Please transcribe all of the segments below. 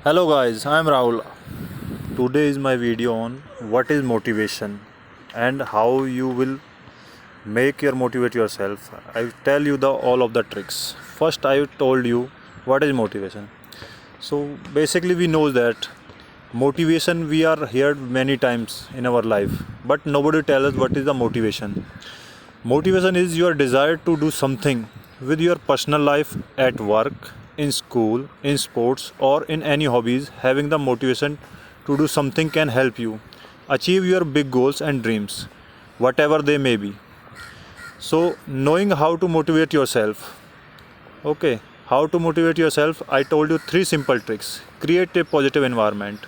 Hello guys, I am Rahul. Today is my video on what is motivation and how you will make your motivate yourself. I will tell you the all of the tricks. First I told you what is motivation. So basically we know that motivation we are heard many times in our life, but nobody tell us what is the motivation. Motivation is your desire to do something with your personal life, at work, in school, in sports, or in any hobbies. Having the motivation to do something can help you achieve your big goals and dreams, whatever they may be. So, knowing how to motivate yourself. Okay, how to motivate yourself? I told you three simple tricks. Create a positive environment.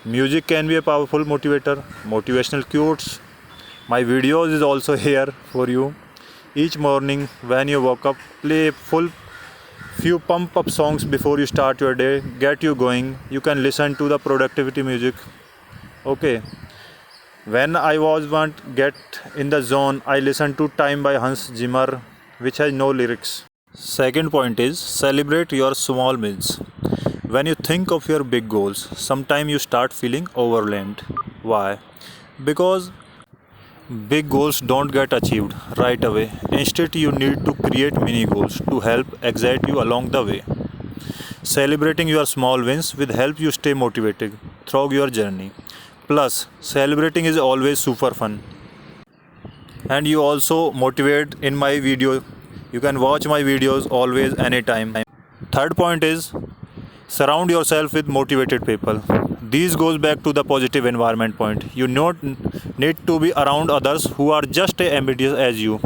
Music can be a powerful motivator. Motivational quotes. My videos is also here for you. Each morning when you wake up, play full few pump up songs before you start your day, get you going. You can listen to the productivity music. Okay, when I was want get in the zone, I listen to Time by Hans Zimmer, which has no lyrics. Second point is celebrate your small wins. When you think of your big goals, sometimes you start feeling overwhelmed. Why? Because big goals don't get achieved right away. Instead, you need to create mini goals to help excite you along the way. Celebrating your small wins will help you stay motivated through your journey. Plus, celebrating is always super fun. And you also motivate in my video. You can watch my videos always anytime. Third point is surround yourself with motivated people. This goes back to the positive environment point. You not need to be around others who are just as ambitious as you.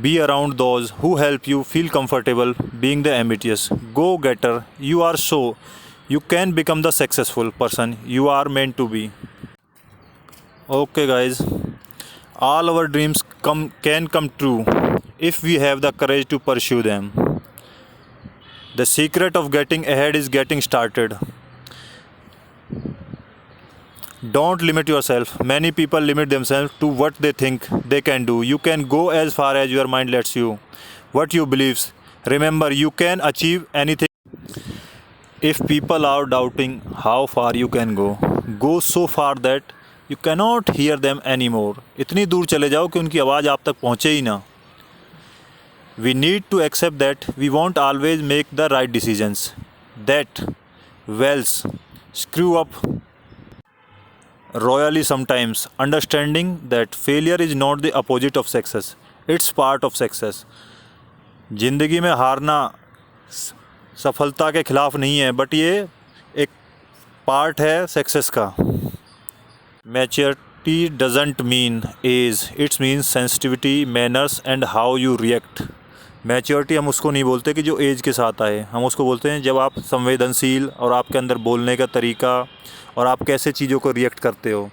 Be around those who help you feel comfortable being the ambitious go-getter you are, so you can become the successful person you are meant to be. Okay guys, all our dreams can come true if we have the courage to pursue them. The secret of getting ahead is getting started. Don't limit yourself. Many people limit themselves to what they think they can do. You can go as far as your mind lets you. What you believe. Remember, you can achieve anything. If people are doubting how far you can go so far that you cannot hear them anymore. इतनी दूर चले जाओ कि उनकी आवाज़ आप तक पहुँचे ही ना. We need to accept that we won't always make the right decisions. That wells screw up royally sometimes. Understanding that failure is not the opposite of success. It's part of success. जिंदगी में हारना सफलता के खिलाफ नहीं है, but ये एक पार्ट है सक्सेस का. Maturity doesn't mean age. It means sensitivity, manners and how you react. Maturity हम उसको नहीं बोलते कि जो एज के साथ आए. हम उसको बोलते हैं जब आप संवेदनशील और आपके अंदर बोलने का तरीका और आप कैसे चीज़ों को रिएक्ट करते हो.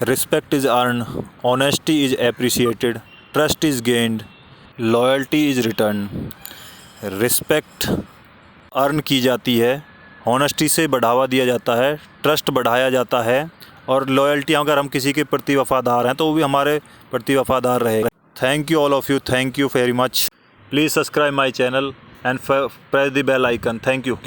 Respect is earn, honesty is appreciated, trust is gained, loyalty is return. Respect earn की जाती है, ऑनेस्टी से बढ़ावा दिया जाता है, ट्रस्ट बढ़ाया जाता है, और लॉयल्टी अगर हम किसी के प्रति वफ़ादार हैं तो वो भी हमारे प्रति वफ़ादार रहेगा. Thank you all of you. Thank you very much. Please subscribe my channel and press the bell icon. Thank you.